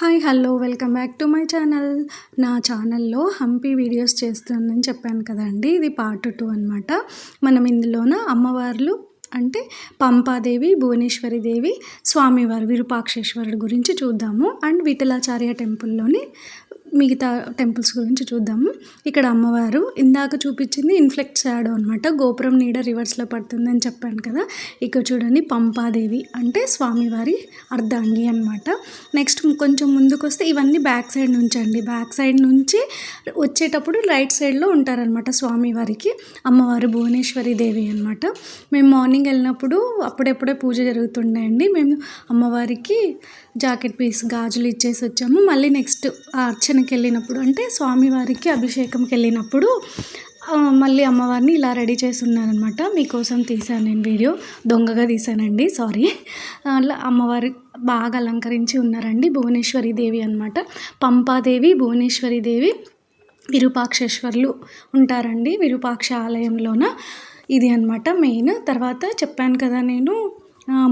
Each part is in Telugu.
Hi hello welcome back to my channel. నా ఛానల్లో హంపి వీడియోస్ చేస్తుందని చెప్పాను కదండి. ఇది పార్ట్ 2 అనమాట. మనం ఇందులోన అమ్మవార్లు అంటే పంపాదేవి, భువనేశ్వరి దేవి, స్వామివారు విరూపాక్షేశ్వరుడు గురించి చూద్దాము. అండ్ విఠలాచార్య టెంపుల్లోని మిగతా టెంపుల్స్ గురించి చూద్దాము. ఇక్కడ అమ్మవారు ఇందాక చూపించింది ఇన్ఫ్లెక్ట్ షాడో అనమాట. గోపురం నీడ రివర్స్లో పడుతుందని చెప్పాను కదా. ఇక్కడ చూడండి పంపాదేవి అంటే స్వామివారి అర్ధాంగి అనమాట. నెక్స్ట్ కొంచెం ముందుకు వస్తే ఇవన్నీ బ్యాక్ సైడ్ నుంచి అండి. బ్యాక్ సైడ్ నుంచి వచ్చేటప్పుడు రైట్ సైడ్లో ఉంటారనమాట స్వామివారికి. అమ్మవారు భువనేశ్వరి దేవి అనమాట. మేము మార్నింగ్ వెళ్ళినప్పుడు అప్పుడెప్పుడే పూజ జరుగుతుండే. మేము అమ్మవారికి జాకెట్ పీస్ గాజులు ఇచ్చేసి వచ్చాము. మళ్ళీ నెక్స్ట్ అర్చనకి వెళ్ళినప్పుడు అంటే స్వామివారికి అభిషేకంకి వెళ్ళినప్పుడు మళ్ళీ అమ్మవారిని ఇలా రెడీ చేసి ఉన్నారనమాట. మీకోసం తీశాను నేను వీడియో, దొంగగా తీశానండి, సారీ. అలా అమ్మవారి బాగా అలంకరించి ఉన్నారండి. భువనేశ్వరి దేవి అనమాట. పంపాదేవి, భువనేశ్వరి దేవి, విరూపాక్షేశ్వర్లు ఉంటారండి విరూపాక్ష ఆలయంలోన. ఇది అనమాట మెయిన్. తర్వాత చెప్పాను కదా నేను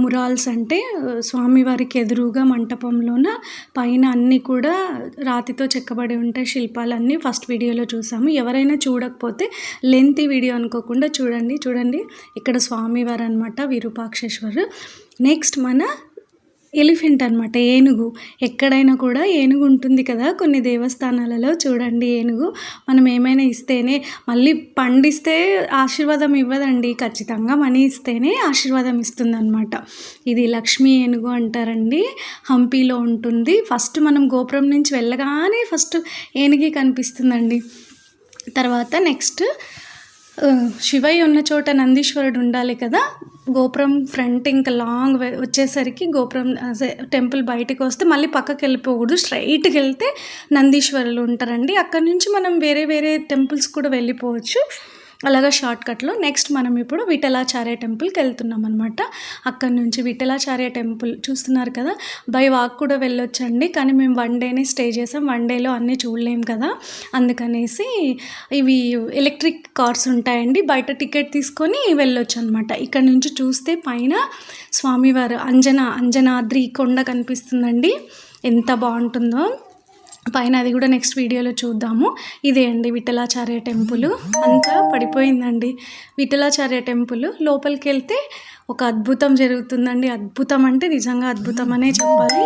మురాల్స్ అంటే స్వామివారికి ఎదురుగా మంటపంలోన పైన అన్నీ కూడా రాతితో చెక్కబడి ఉంటాయి శిల్పాలన్నీ. ఫస్ట్ వీడియోలో చూసాము. ఎవరైనా చూడకపోతే లెంతీ వీడియో అనుకోకుండా చూడండి. ఇక్కడ స్వామివారు అనమాట విరూపాక్షేశ్వరు. నెక్స్ట్ మన ఎలిఫెంట్ అనమాట, ఏనుగు. ఎక్కడైనా కూడా ఏనుగు ఉంటుంది కదా కొన్ని దేవస్థానాలలో. చూడండి ఏనుగు. మనం ఏమైనా ఇస్తేనే, మళ్ళీ పండిస్తే ఆశీర్వాదం ఇవ్వదండి, ఖచ్చితంగా మనీ ఇస్తేనే ఆశీర్వాదం ఇస్తుంది అనమాట. ఇది లక్ష్మీ ఏనుగు అంటారండి. హంపీలో ఉంటుంది. ఫస్ట్ మనం గోపురం నుంచి వెళ్ళగానే ఫస్ట్ ఏనుగే కనిపిస్తుందండి. తర్వాత నెక్స్ట్ శివయ్య ఉన్న చోట నందీశ్వరుడు ఉండాలి కదా. గోపురం ఫ్రంట్ ఇంకా లాంగ్ వచ్చేసరికి గోపురం టెంపుల్ బయటకు వస్తే మళ్ళీ పక్కకి వెళ్ళిపోకూడదు, స్ట్రైట్కి వెళ్తే నందీశ్వరులు ఉంటారండి. అక్కడ నుంచి మనం వేరే టెంపుల్స్ కూడా వెళ్ళిపోవచ్చు అలాగా షార్ట్కట్లో. నెక్స్ట్ మనం ఇప్పుడు విఠలాచార్య టెంపుల్కి వెళ్తున్నాం అనమాట. అక్కడ నుంచి విఠలాచార్య టెంపుల్ చూస్తున్నారు కదా. బై వాక్ కూడా వెళ్ళొచ్చండి, కానీ మేము 1 డేనే స్టే చేసాం. 1 డేలో అన్నీ చూడలేం కదా, అందుకనేసి ఇవి ఎలక్ట్రిక్ కార్స్ ఉంటాయండి, బయట టికెట్ తీసుకొని వెళ్ళొచ్చు అనమాట. ఇక్కడ నుంచి చూస్తే పైన స్వామివారు అంజనాద్రి కొండ కనిపిస్తుందండి. ఎంత బాగుంటుందో పైన, అది కూడా నెక్స్ట్ వీడియోలో చూద్దాము. ఇదే అండి విఠలాచార్య టెంపుల్. అంతా పడిపోయిందండి విఠలాచార్య టెంపుల్. లోపలికి వెళ్తే ఒక అద్భుతం జరుగుతుందండి. అద్భుతం అంటే నిజంగా అద్భుతం అనే చెప్పాలి.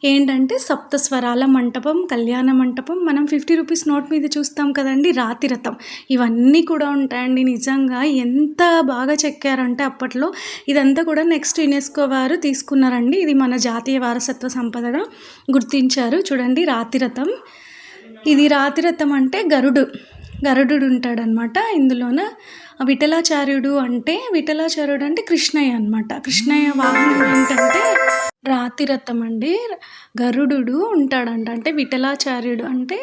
ఏంటంటే సప్తస్వరాల మంటపం, కళ్యాణ మంటపం. మనం 50 రూపీస్ నోట్ మీద చూస్తాం కదండి, రాతి రథం, ఇవన్నీ కూడా ఉంటాయండి. నిజంగా ఎంత బాగా చెక్కారంటే అప్పట్లో. ఇదంతా కూడా నెక్స్ట్ యునెస్కో వారు తీసుకున్నారండి. ఇది మన జాతీయ వారసత్వ సంపదగా గుర్తించారు. చూడండి రాతి రథం. ఇది రాతి రథం అంటే గరుడు ఉంటాడనమాట ఇందులోన. విఠలాచార్యుడు అంటే కృష్ణయ్య అనమాట. కృష్ణయ్య వాహనం ఏంటంటే రాతి రథం అండి. గరుడు ఉంటాడంట, అంటే విఠలాచార్యుడు అంటే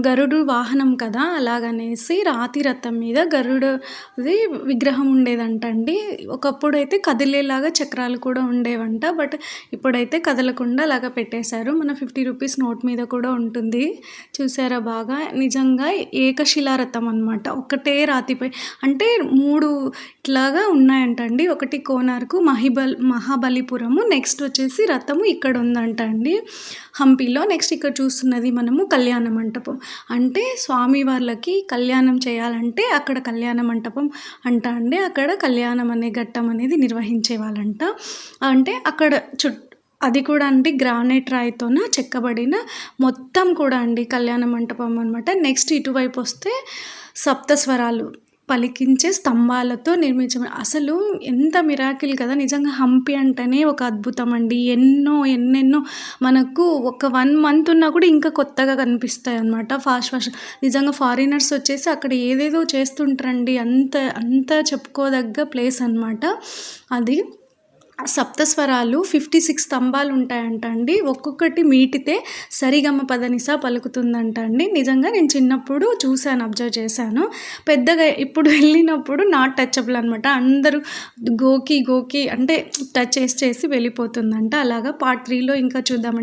గరుడు వాహనం కదా, అలాగనేసి రాతి రథం మీద గరుడుది విగ్రహం ఉండేదంట అండి. ఒకప్పుడు అయితే కదిలేలాగా చక్రాలు కూడా ఉండేవంట, బట్ ఇప్పుడైతే కదలకుండా అలాగా పెట్టేశారు. మన 50 రూపీస్ నోట్ మీద కూడా ఉంటుంది, చూసారా బాగా. నిజంగా ఏకశిలారథం అనమాట. ఒకటే రాతిపై అంటే 3 ఇట్లాగా ఉన్నాయంటండి. ఒకటి కోనార్కు, మహాబలిపురము, నెక్స్ట్ వచ్చేసి రథము ఇక్కడ ఉందంట అండి హంపీలో. నెక్స్ట్ ఇక్కడ చూస్తున్నది మనము కళ్యాణ మంటపం. అంటే స్వామి వాళ్ళకి కళ్యాణం చేయాలంటే అక్కడ కళ్యాణ మంటపం అంట అండి. అక్కడ కళ్యాణం అనే ఘట్టం అనేది నిర్వహించే వాళ్ళంట. అంటే అక్కడ అది కూడా అండి గ్రానైట్ రాయితోన చెక్కబడిన మొత్తం కూడా అండి కళ్యాణ మంటపం అనమాట. నెక్స్ట్ ఇటువైపు వస్తే సప్తస్వరాలు పలికించే స్తంభాలతో నిర్మించబడి, అసలు ఎంత మిరాకిల్ కదా. నిజంగా హంపి అంటేనే ఒక అద్భుతం అండి. ఎన్నెన్నో మనకు ఒక 1 మంత్ ఉన్నా కూడా ఇంకా కొత్తగా కనిపిస్తాయి అన్నమాట. ఫాస్ట్ నిజంగా ఫారినర్స్ వచ్చేసి అక్కడ ఏదేదో చేస్తుంటారండి. అంత చెప్పుకోదగ్గ ప్లేస్ అనమాట అది. సప్తస్వరాలు 56 స్తంభాలు ఉంటాయంట అండి. ఒక్కొక్కటి మీటితే సరిగమ పదనిసా పలుకుతుందంట అండి. నిజంగా నేను చిన్నప్పుడు చూశాను, అబ్జర్వ్ చేశాను. పెద్దగా ఇప్పుడు వెళ్ళినప్పుడు నాట్ టచబుల్ అనమాట. అందరూ గోకి అంటే టచ్ చేసి వెళ్ళిపోతుందంట. అలాగా పార్ట్ 3లో ఇంకా చూద్దామండి.